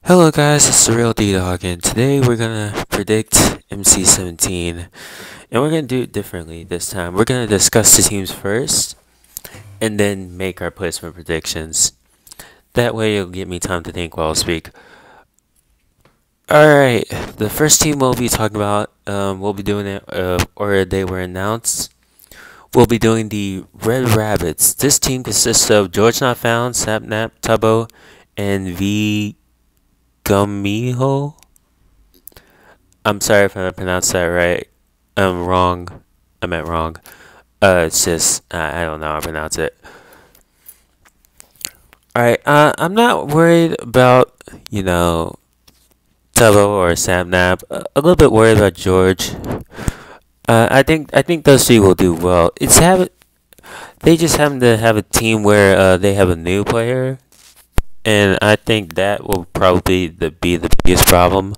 Hello guys, it's the real D-Dog, and today we're gonna predict MC17, and we're gonna do it differently this time. We're gonna discuss the teams first, and then make our placement predictions. That way it'll give me time to think while I speak. Alright, the first team we'll be talking about, we'll be doing it, or they were announced. We'll be doing the Red Rabbits. This team consists of George Not Found, Sapnap, Tubbo, and V. Gumiho. I'm sorry if I pronounced that right. I'm wrong. I meant wrong. It's just I don't know how to pronounce it. Alright, I'm not worried about, Tubbo or Sapnap. A little bit worried about George. I think those three will do well. They just happen to have a team where they have a new player, and I think that will probably be the biggest problem.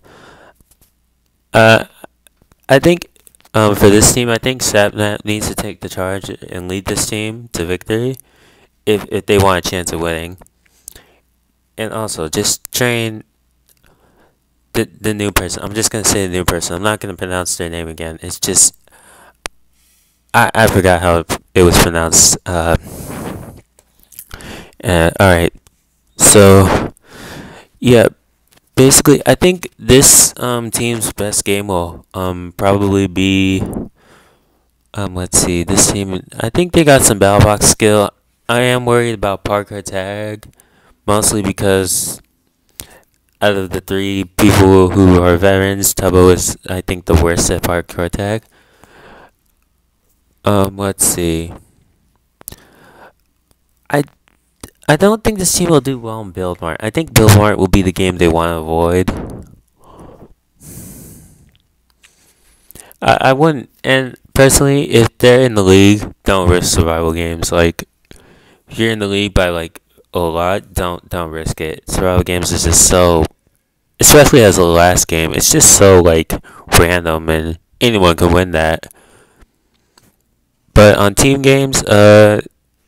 Uh, I think for this team, I think Sapnap needs to take the charge and lead this team to victory if they want a chance of winning. And also, just train the new person. I'm just gonna say the new person. I'm not gonna pronounce their name again. It's just I forgot how it was pronounced. Alright. So yeah, basically, I think this team's best game will probably be let's see, this team. I think they got some battle box skill. I am worried about Parker Tag, mostly because out of the three people who are veterans, Tubbo is, I think, the worst at Parker Tag. Let's see. I I don't think this team will do well in Build Mart. I think Build Mart will be the game they want to avoid. I wouldn't, and personally, if they're in the league, don't risk survival games. Like, if you're in the league by like a lot, don't risk it. Survival games is just so, especially as the last game, it's just so like random, and anyone can win that. But on team games,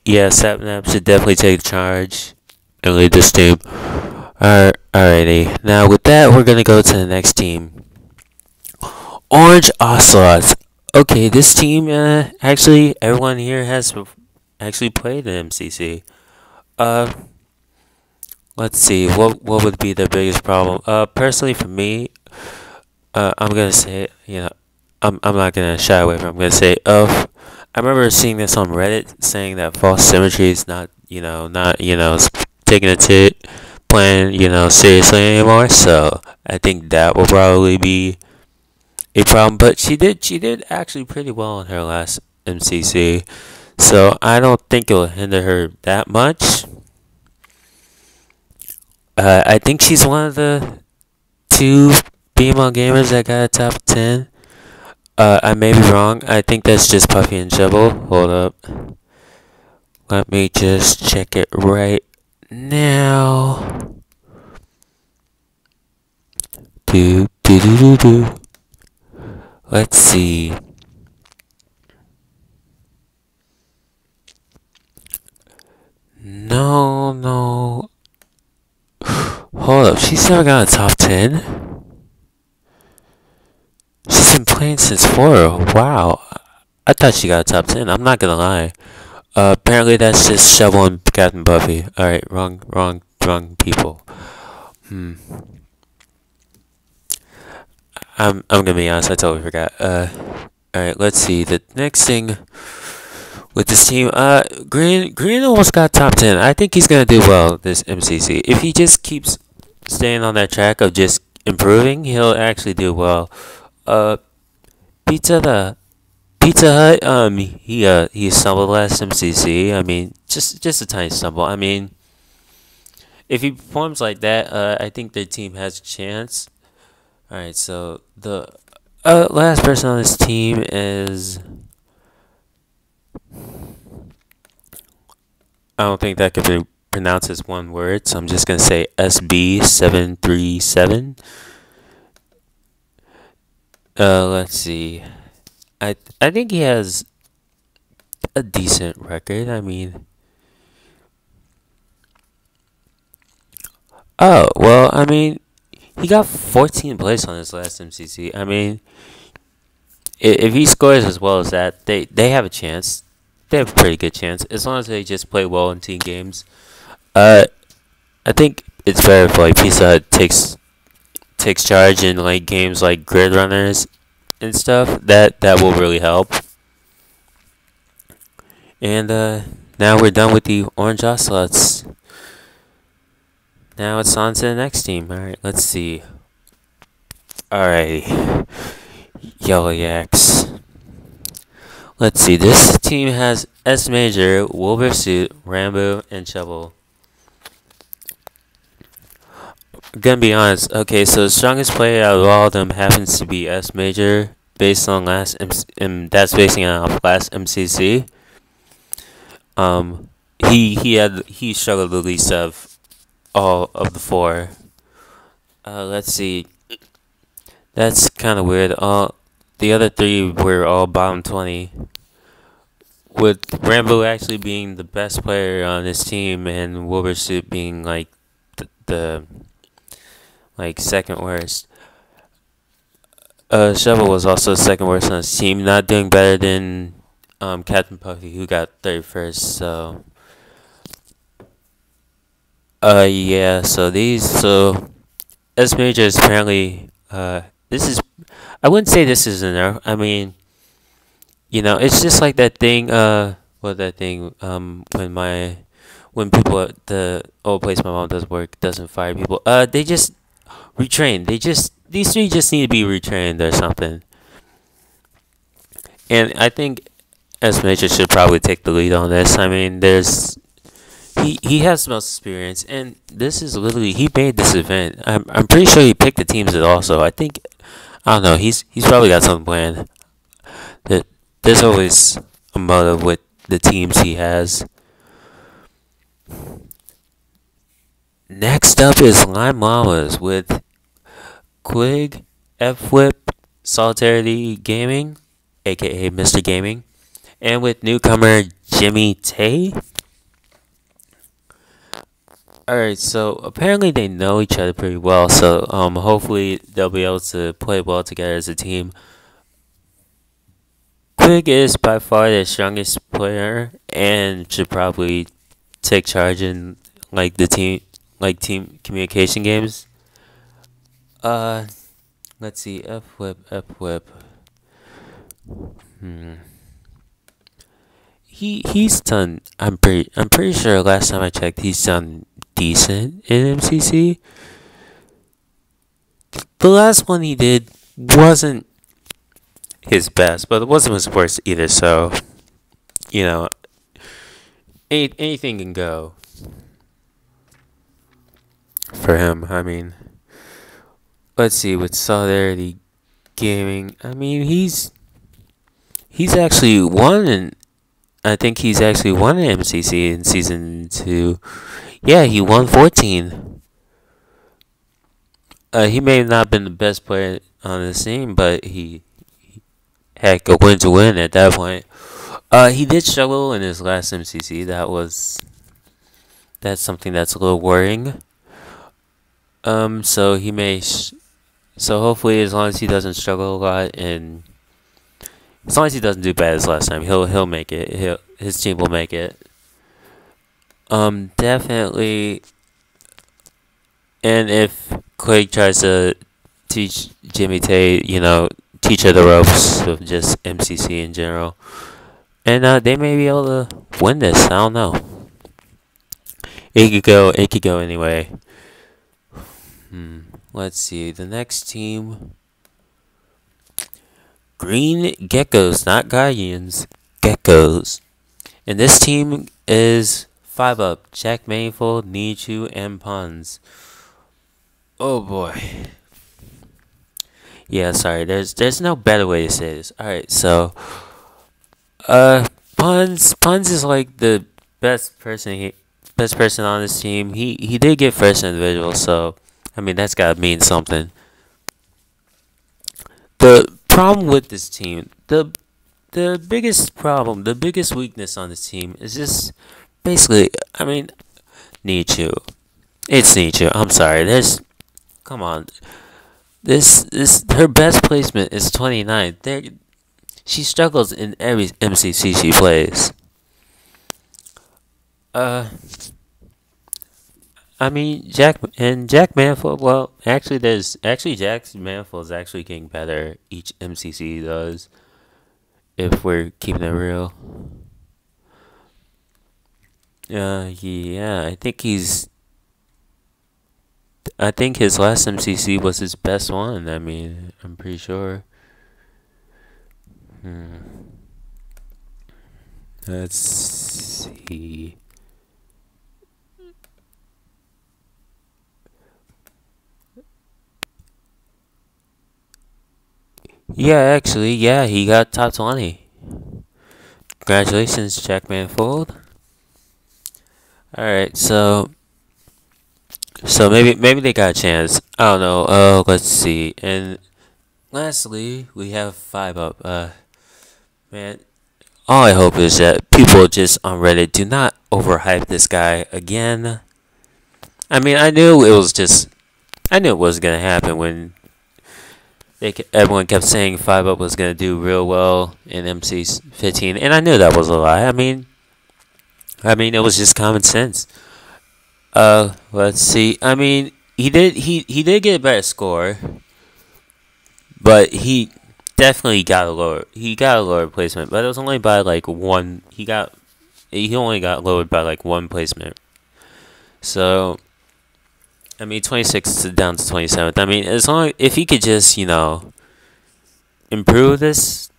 yeah, Sapnap should definitely take charge and lead this team. Alrighty. Now with that, we're gonna go to the next team. Orange Ocelots. Okay, this team, actually, everyone here has actually played in MCC. Let's see, what would be the biggest problem? Personally for me, I'm gonna say, I'm not gonna shy away from it. I'm gonna say, I remember seeing this on Reddit saying that false symmetry is not, taking a tit playing, seriously anymore. So I think that will probably be a problem. But she did actually pretty well in her last MCC, so I don't think it will hinder her that much. I think she's one of the two female gamers that got a top 10. I may be wrong. I think that's just Puffy and Shovel. Hold up. Let me just check it right now. Do. Let's see. No. Hold up. She's never got a top 10? She's been playing since 4. Wow. I thought she got a top 10. I'm not gonna lie. Apparently that's just Shovel and Captain Buffy. Alright, wrong people. I'm gonna be honest, I totally forgot. Alright, let's see. The next thing with this team, Green almost got top 10. I think he's gonna do well this MCC. If he just keeps staying on that track of just improving, he'll actually do well. Pizza Hut, he stumbled last MCC. I mean, just a tiny stumble. I mean, if he performs like that, I think their team has a chance. Alright, so the last person on this team is, I don't think that could be pronounced as one word, so I'm just gonna say SB737. Let's see. I think he has a decent record. I mean, oh well. I mean, he got 14th place on his last MCC. I mean, if he scores as well as that, they have a chance. They have a pretty good chance as long as they just play well in team games. I think it's better if like Pizza Hut takes charge in like games like Grid Runners and stuff. That will really help. And now we're done with the Orange Ocelots. Now it's on to the next team. Alright, let's see. Alrighty. Yellow Yaks. Let's see. This team has Smajor, Wolversuit, Rambo, and Shovel. I'm gonna be honest. Okay, so the strongest player out of all of them happens to be Smajor, based on last that's basing on last MCC. He struggled the least of all of the four. Let's see. That's kind of weird. The other three were all bottom 20. With Rambo actually being the best player on his team and Wolversuit being like the like second worst. Shovel was also second worst on his team, not doing better than Captain Puffy, who got 31st. So yeah, so Smajor is apparently this is, I wouldn't say this is an error. I mean, you know, it's just like that thing, when people at the old place my mom does work doesn't fire people. They just retrain. These three just need to be retrained or something. And I think Smajor should probably take the lead on this. I mean, he has the most experience, and this is literally, he made this event. I'm pretty sure he picked the teams it also. I don't know. He's probably got something planned. There's always a motive with the teams he has. Next up is Lime Llamas with Quig, F-Whip, Solidarity Gaming, aka Mr. Gaming, and with newcomer Jimmy Tay. Alright, so apparently they know each other pretty well, so hopefully they'll be able to play well together as a team. Quig is by far the strongest player and should probably take charge in like team communication games. Let's see, F-Whip. He's done. I'm pretty sure last time I checked, he's done decent in MCC. The last one he did wasn't his best, but it wasn't his worst either. So, you know, anything can go for him. I mean, let's see, with Solidarity Gaming, I mean, he's actually won, and I think he's actually won an MCC in season 2. Yeah, he won 14. He may have not been the best player on the team, but he had a win to win at that point. He did struggle in his last MCC. That's something that's a little worrying. So he may. So hopefully, as long as he doesn't struggle a lot, and as long as he doesn't do bad as last time, he'll make it. His team will make it. Definitely. And if Quake tries to teach Jimmy Tay, teach her the ropes of just MCC in general, and they may be able to win this. I don't know. It could go anyway. Let's see. The next team. Green Geckos, not Guardians. Geckos. And this team is 5 up. Jack Manifold, Nichu, and Puns. Oh boy. Yeah, sorry. There's no better way to say this. Alright, so Puns is like the best person on this team. He did get first individual, so I mean that's gotta mean something. The problem with this team, the biggest problem, the biggest weakness on this team is just basically, I mean, Nichu. It's Nichu. I'm sorry. come on. This her best placement is 29. There, she struggles in every MCC she plays. Uh, I mean Jack Manfield. Well, actually, Jack Manfield is actually getting better each MCC does. If we're keeping it real. Yeah. I think his last MCC was his best one. I mean, I'm pretty sure. Hmm. Let's see. Yeah, actually, yeah, he got top 20. Congratulations, Jack Manfold. Alright, so maybe they got a chance. I don't know. Let's see. And lastly, we have 5 up. Man, all I hope is that people just on Reddit do not overhype this guy again. I mean, I knew it was gonna happen when everyone kept saying 5 up was gonna do real well in MC15, and I knew that was a lie. I mean, it was just common sense. Let's see. I mean, he did get a better score, but he definitely got a lower placement, but it was only by like one. He only got lowered by like one placement. So, I mean, 26 down to 27th. I mean, if he could just improve this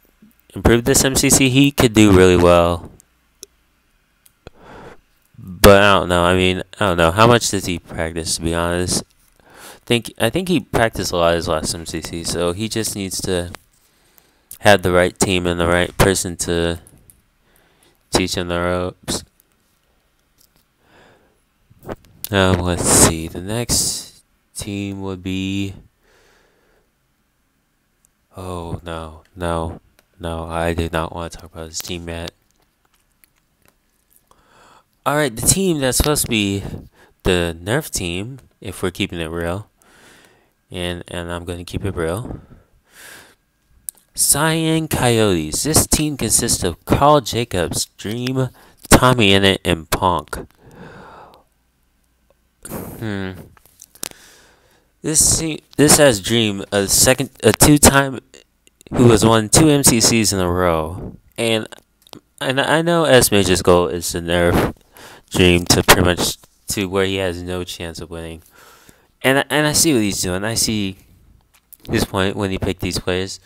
MCC, he could do really well. But I don't know. I mean, I don't know. How much does he practice, to be honest? I think he practiced a lot his last MCC, so he just needs to have the right team and the right person to teach him the ropes. Let's see. The next team would be... Oh, no. I did not want to talk about this team yet. Alright, the team that's supposed to be the Nerf team, if we're keeping it real. And I'm going to keep it real. Cyan Coyotes. This team consists of Carl Jacobs, Dream, Tommy Innit, and Punk. This has Dream, a two-time who has won 2 MCCs in a row, and I know Smajor's goal is to nerf Dream to pretty much to where he has no chance of winning, and I see what he's doing. I see his point when he picked these players.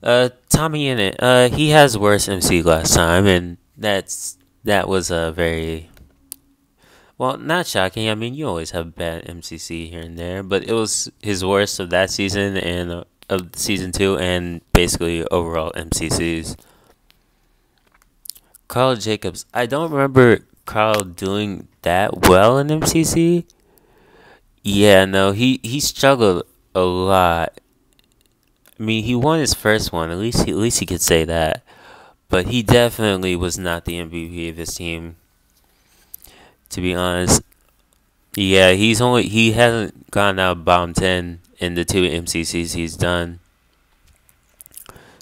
Tommy Innit, he has worse MC last time, and that was a very... Well, not shocking. I mean, you always have bad MCC here and there, but it was his worst of that season and of season 2 and basically overall MCCs. Carl Jacobs. I don't remember Carl doing that well in MCC. Yeah, no, he struggled a lot. I mean, he won his first one. At least he could say that. But he definitely was not the MVP of his team. To be honest, yeah, he hasn't gone out bottom 10 in the 2 MCCs he's done.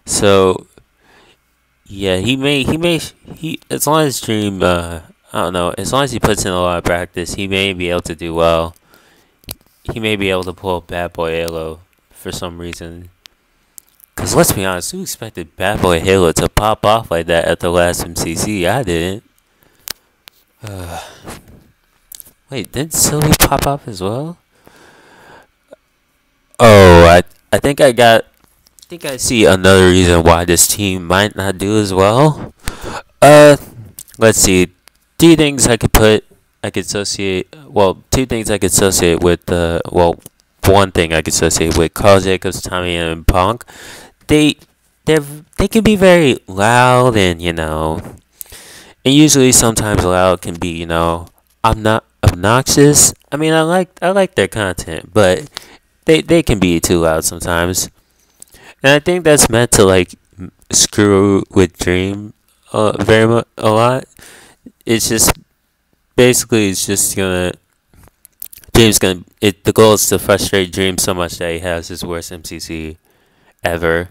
So, yeah, he as long as Dream, I don't know, as long as he puts in a lot of practice, he may be able to do well. He may be able to pull Bad Boy Halo for some reason. Because let's be honest, who expected Bad Boy Halo to pop off like that at the last MCC? I didn't. Wait, didn't Sylvie pop off as well? Oh, I think I see another reason why this team might not do as well. Let's see. Two things I could associate with one thing I could associate with Carl Jacobs, Tommy, and Punk. They can be very loud and usually sometimes loud can be obnoxious. I mean, I like their content, but they can be too loud sometimes. And I think that's meant to screw with Dream a lot. It's just basically it's just gonna Dream's gonna. The goal is to frustrate Dream so much that he has his worst MCC ever.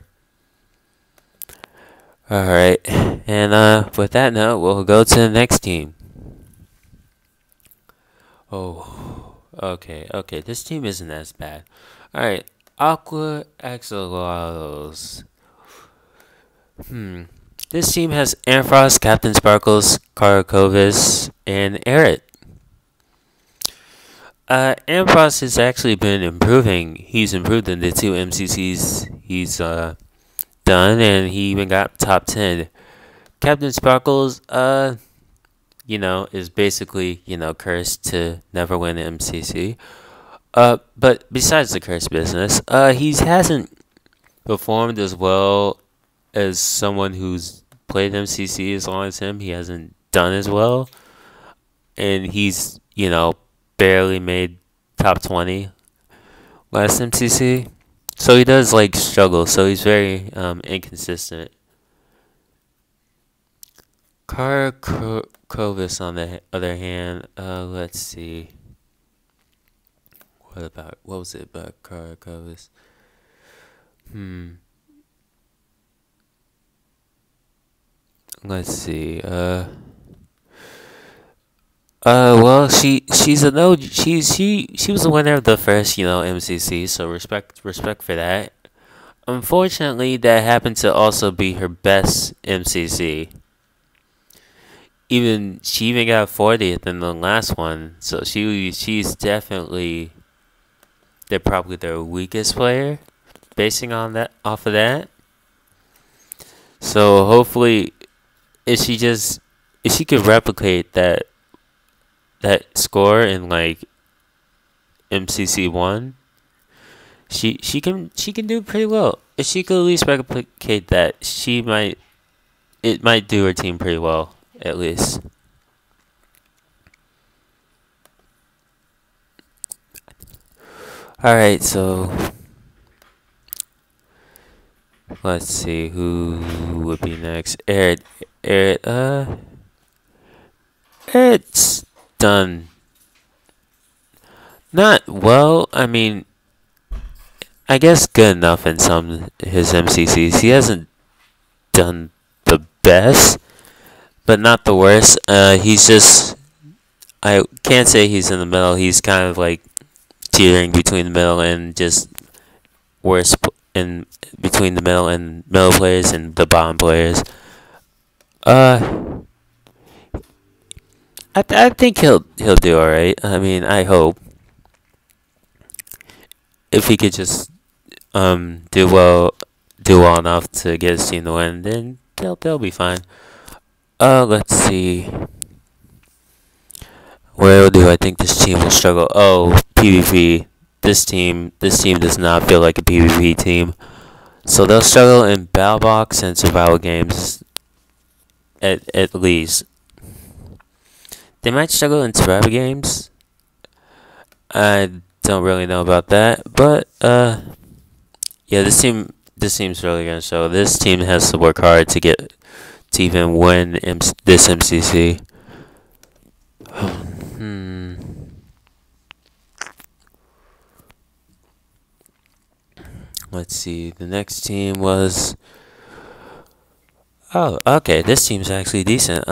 All right, and with that note, we'll go to the next team. Oh, okay. This team isn't as bad. All right, Aqua Axolotls. This team has Ampharos, Captain Sparkles, Karakovis, and Eret. Ampharos has actually been improving. He's improved in the 2 MCCs he's done, and he even got top 10. Captain Sparkles, is basically, cursed to never win an MCC. But besides the curse business, he hasn't performed as well as someone who's played MCC as long as him. He hasn't done as well, and he's barely made top 20 last MCC. So he does struggle. So he's very inconsistent. Karakovis, on the other hand, let's see. What was it about Karakovis? Let's see. Well, she's a no. She was the winner of the first MCC. So respect for that. Unfortunately, that happened to also be her best MCC. She even got 40th in the last one. So she's definitely probably their weakest player, basing off of that. So hopefully, if she could replicate that score in MCC1, she can do pretty well. If she could at least replicate that, it might do her team pretty well, at least. Alright, so let's see who would be next. Eret's done not well. I mean, I guess good enough in some his MCCs. He hasn't done the best, but not the worst. He's just, I can't say he's in the middle. He's kind of teetering between the middle and just worse in between the middle and middle players and the bottom players. I think he'll do alright. I mean, I hope if he could just do well enough to get his team to win, then they'll be fine. Let's see. Where do I think this team will struggle? Oh, PvP. This team does not feel like a PvP team. So they'll struggle in Battle Box and survival games at least. They might struggle in survival games. I don't really know about that, but yeah, this team's really gonna show. This team has to work hard to even win this MCC. Let's see. The next team was. Oh, okay. This team's actually decent.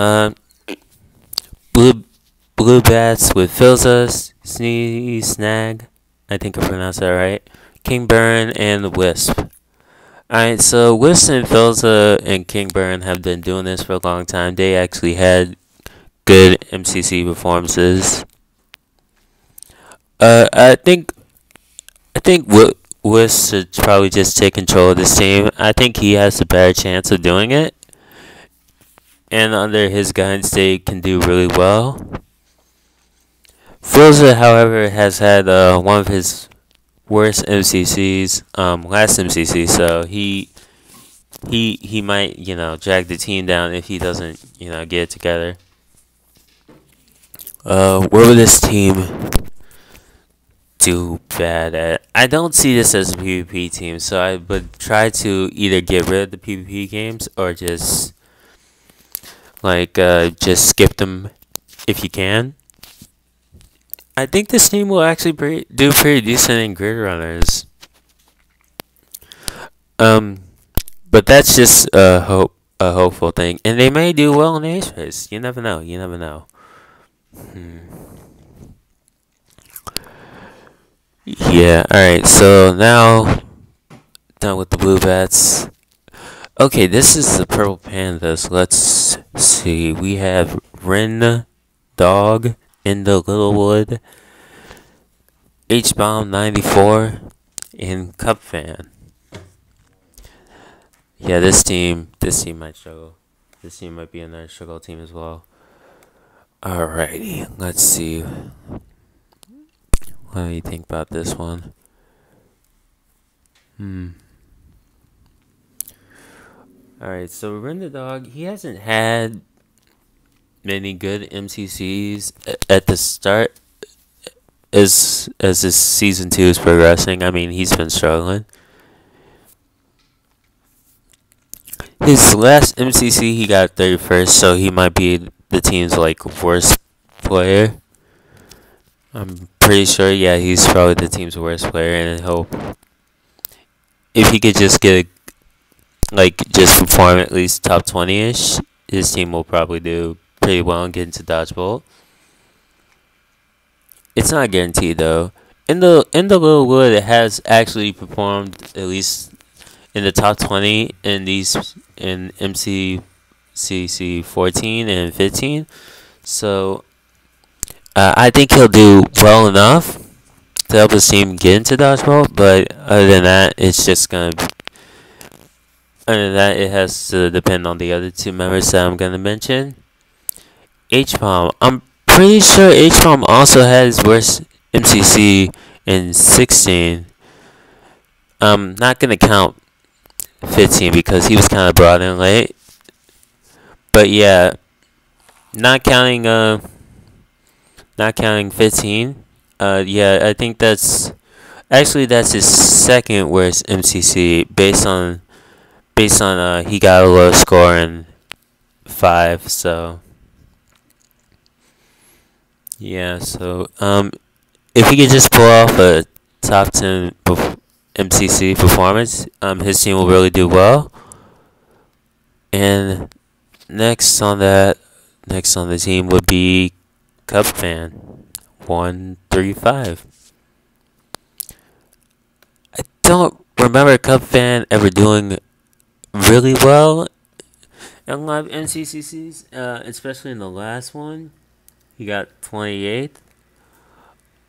Blue Bats with Filza, Snag, I think I pronounced that right. King Burn and Wisp. Alright, so Wisp and Filza and King Burn have been doing this for a long time. They actually had good MCC performances. I think Wisp should probably just take control of this team. I think he has a better chance of doing it. And under his guidance, they can do really well. Filza, however, has had one of his worst MCCs last MCC, so he might drag the team down if he doesn't get it together. Where will this team do bad at? I don't see this as a PvP team, so I would try to either get rid of the PvP games or just skip them if you can. I think this team will actually do pretty decent in grid runners. Um, but that's just a hopeful thing, and they may do well in the ace race. You never know. You never know. Hmm. Yeah. All right. So now done with the blue bats. Okay, this is the purple pandas. Let's see. We have Ren Dog in the Littlewood, H Bomb 94, and Cup Fan. Yeah, this team might struggle. This team might be another struggle team as well. Alrighty, let's see. What do you think about this one? Alright, so Ren the Dog, he hasn't had many good MCCs at the start as this season 2 is progressing. I mean, he's been struggling. His last MCC, he got 31st, so he might be the team's worst player. I'm pretty sure, yeah, he's probably the team's worst player, and I hope if he could just just perform at least top 20-ish, his team will probably do pretty well and get into Dodgeball. It's not guaranteed though. In the Littlewood, it has actually performed at least in the top 20 in MCC 14 and 15. So I think he'll do well enough to help his team get into Dodgeball. But other than that, it has to depend on the other two members that I'm gonna mention. H-Bomb. I'm pretty sure H-Bomb also had his worst MCC in 16. I'm not gonna count 15 because he was kind of brought in late. But yeah, not counting 15. Yeah, I think that's his second worst MCC based on he got a low score in 5. So yeah, so if he could just pull off a top 10 MCC performance, his team will really do well. And next on the team would be Cup Fan 135. I don't remember Cup Fan ever doing really well in live MCCs, especially in the last one. He got 28th.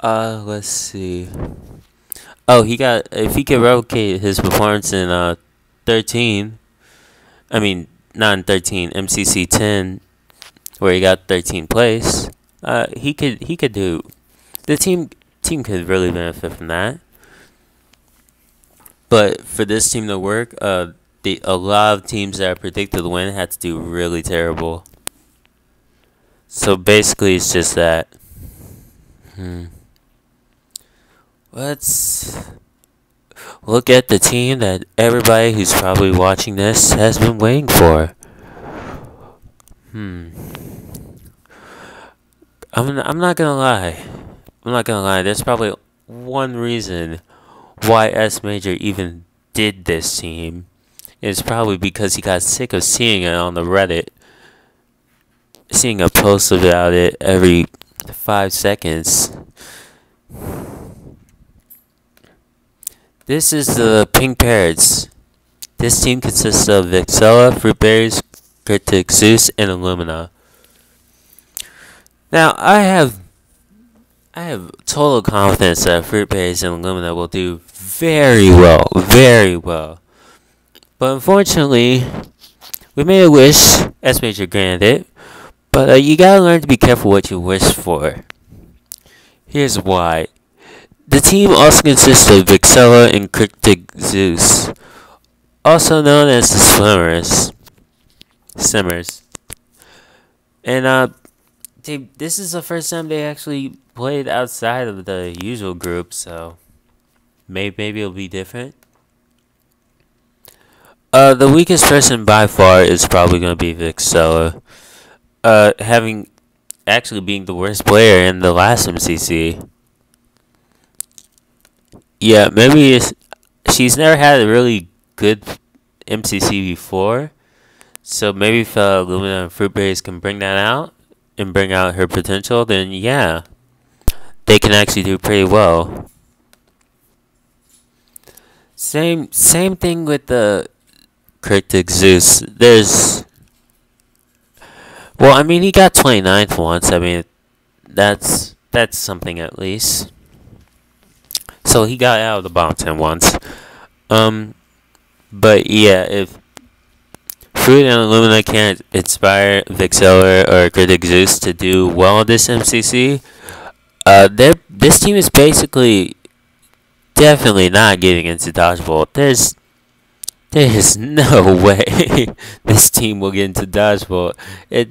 Let's see. Oh, if he could replicate his performance in 13. I mean, not in 13, MCC 10, where he got 13th place. He could do. The team could really benefit from that. But for this team to work, a lot of teams that are predicted to win had to do really terrible. So basically, it's just that. Let's look at the team that everybody who's probably watching this has been waiting for. I'm not gonna lie. There's probably one reason why Smajor even did this team. It's probably because he got sick of seeing it on the Reddit. Seeing a post about it every 5 seconds. This is the Pink Parrots. This team consists of Vixella, Fruitberries, Cryptic Zeus, and Illumina. Now, I have total confidence that Fruitberries and Illumina will do very well. But unfortunately, we made a wish, Smajor granted it, but you gotta learn to be careful what you wish for. Here's why. The team also consists of Vixella and Cryptic Zeus, also known as the Simmers. And this is the first time they actually played outside of the usual group, so maybe it'll be different. The weakest person by far is probably going to be Vixella. Having actually being the worst player in the last MCC. Yeah, maybe she's never had a really good MCC before, so maybe if Lumina and Fruitberries can bring that out and bring out her potential, then yeah, they can actually do pretty well. Same thing with the Cryptic Zeus. Well, I mean, he got 29th once. I mean, that's something at least. So he got out of the bottom 10 once. But yeah, if Fruit and Illumina can't inspire Vixella or Critic Zeus to do well in this MCC, this team is basically definitely not getting into Dodgeball. There's no way this team will get into Dodgeball. If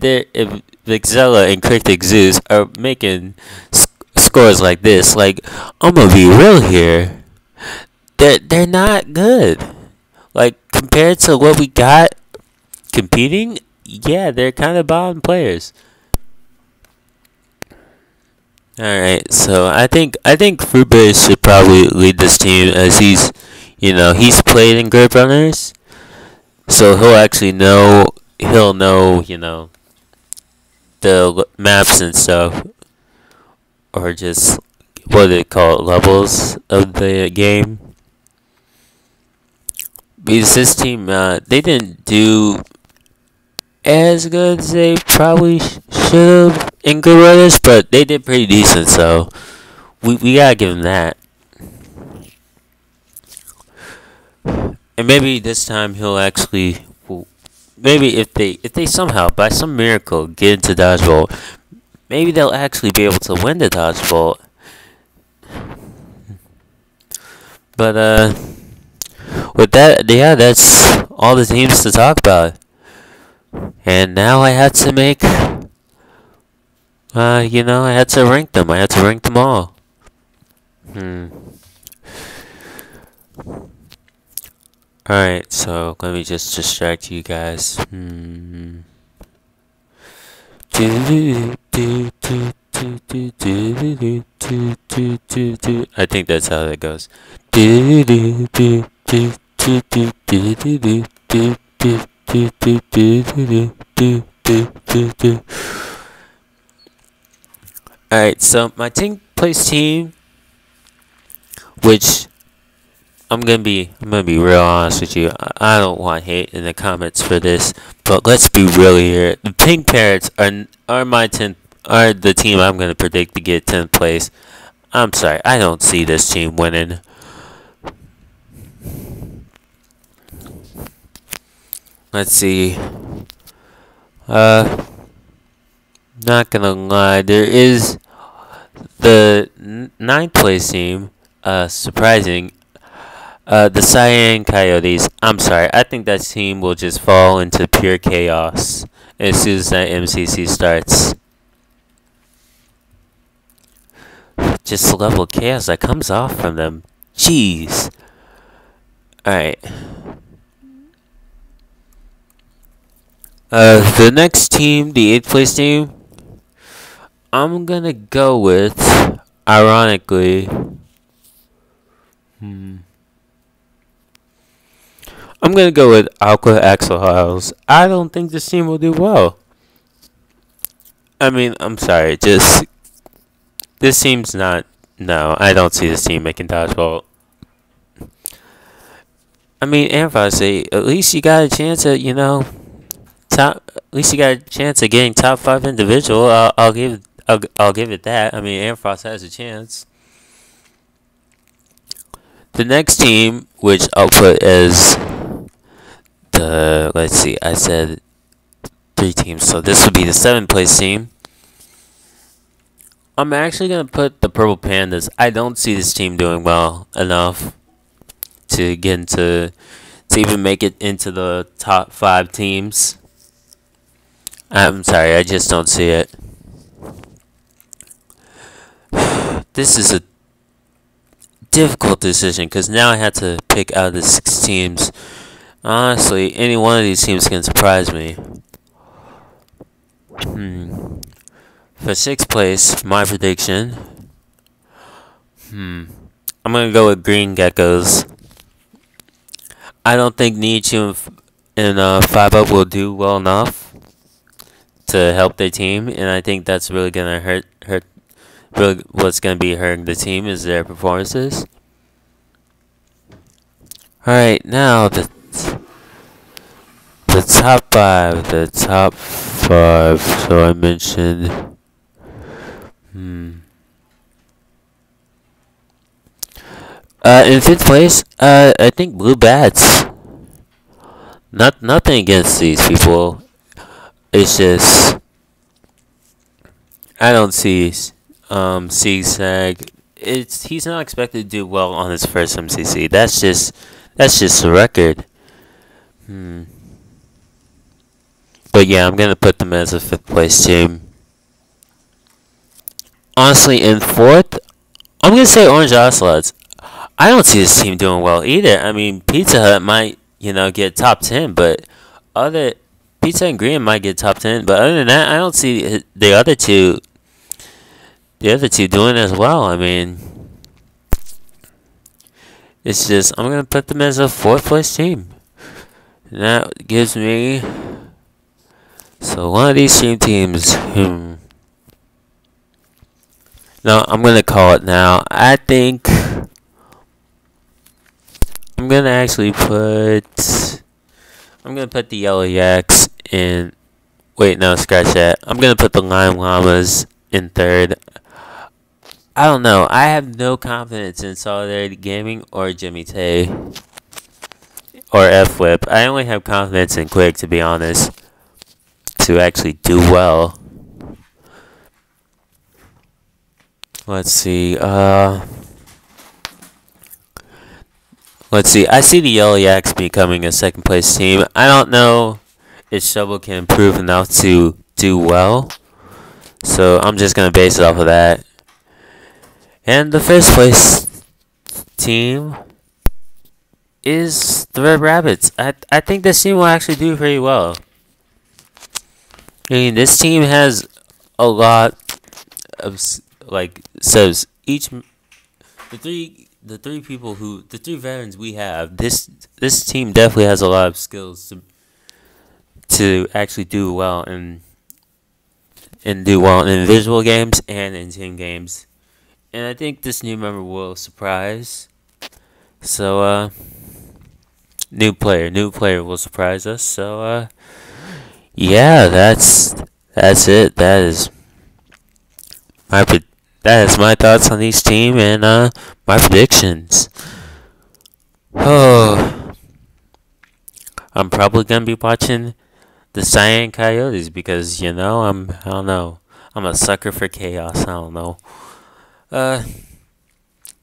Vixella and Cryptic Zeus are making scores like this, like, I'm gonna be real here, they're not good. Like, compared to what we got competing, yeah, they're kind of bottom players. Alright, so I think Fruitberries should probably lead this team, as he's played in Group Runners, so he'll know, the maps and stuff, or just, what do they call it, levels of the game. Because this team, they didn't do as good as they probably should have in Good Runners, but they did pretty decent, so we gotta give them that. And maybe this time he'll actually, maybe if they somehow, by some miracle, get into Dodgeball, maybe they'll actually be able to win the Dodgeball. But with that, yeah, that's all the teams to talk about. And now I had to make, I had to rank them. I had to rank them all. Alright, so let me just distract you guys. I think that's how that goes. Alright, so my 10th place team, which I'm gonna be real honest with you. I don't want hate in the comments for this, but let's be real here. The Pink Parrots are the team I'm gonna predict to get 10th place. I'm sorry, I don't see this team winning. Let's see. Not gonna lie, there is the 9th place team. Surprising. The Cyan Coyotes. I'm sorry, I think that team will just fall into pure chaos as soon as that MCC starts. Just the level of chaos that comes off from them. Jeez. Alright. The next team, the 8th place team, I'm gonna go with, ironically, I'm gonna go with Aqua Axel Hiles. I don't think this team will do well. I mean, I'm sorry, this team's not. No, I don't see this team making Dodgeball. I mean, Amphos, at least you got a chance at, at least you got a chance at getting top 5 individual. I'll give it that. I mean, Amphos has a chance. The next team, which I'll put as let's see, I said 3 teams, so this would be the 7th place team. I'm actually gonna put the Purple Pandas. I don't see this team doing well enough to get to even make it into the top 5 teams. I'm sorry, I just don't see it. This is a difficult decision because now I have to pick out of the 6 teams. Honestly, any one of these teams can surprise me. For 6th place, my prediction. I'm gonna go with Green Geckos. I don't think Nichu and 5-Up will do well enough to help their team, and I think that's really gonna hurt. Really, what's gonna be hurting the team is their performances. All right, now the top five. The top five. So I mentioned. In 5th place, I think Blue Bats. Nothing against these people. It's just I don't see Zigzag. He's not expected to do well on his first MCC. That's just the record. But yeah, I'm gonna put them as a 5th place team. Honestly, in 4th, I'm gonna say Orange Ocelots. I don't see this team doing well either. I mean, Pizza Hut might, get top 10, but Pizza and Green might get top 10. But other than that, I don't see the other two doing as well. I mean, it's just I'm gonna put them as a 4th place team. And that gives me one of these dream teams. No, I'm gonna call it now. I think I'm gonna actually put the Yellow Yaks in. Wait, no, scratch that. I'm gonna put the Lime Llamas in 3rd. I don't know. I have no confidence in Solidarity Gaming or Jimmy Tay or F-Whip. I only have confidence in Quick, to be honest, to actually do well. Let's see. Let's see. I see the Yellow Yaks becoming a 2nd place team. I don't know if Shovel can improve enough to do well, so I'm just gonna base it off of that. And the 1st place team is the Red Rabbits. I think this team will actually do pretty well. I mean, this team has a lot of the three veterans we have. This team definitely has a lot of skills to actually do well and do well in visual games and in team games. And I think this new member will surprise. So new player will surprise us. So yeah, that's it. That is my thoughts on each team and my predictions. Oh, I'm probably gonna be watching the Cyan Coyotes because I don't know, I'm a sucker for chaos. I don't know.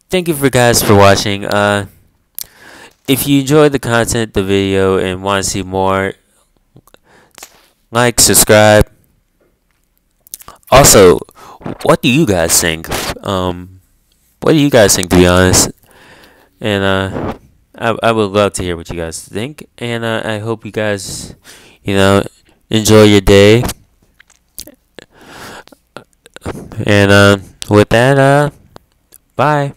Thank you guys for watching. If you enjoyed the content, the video, and want to see more, like, subscribe. Also, what do you guys think? What do you guys think, to be honest? And I would love to hear what you guys think. And I hope you guys, enjoy your day. And with that, bye.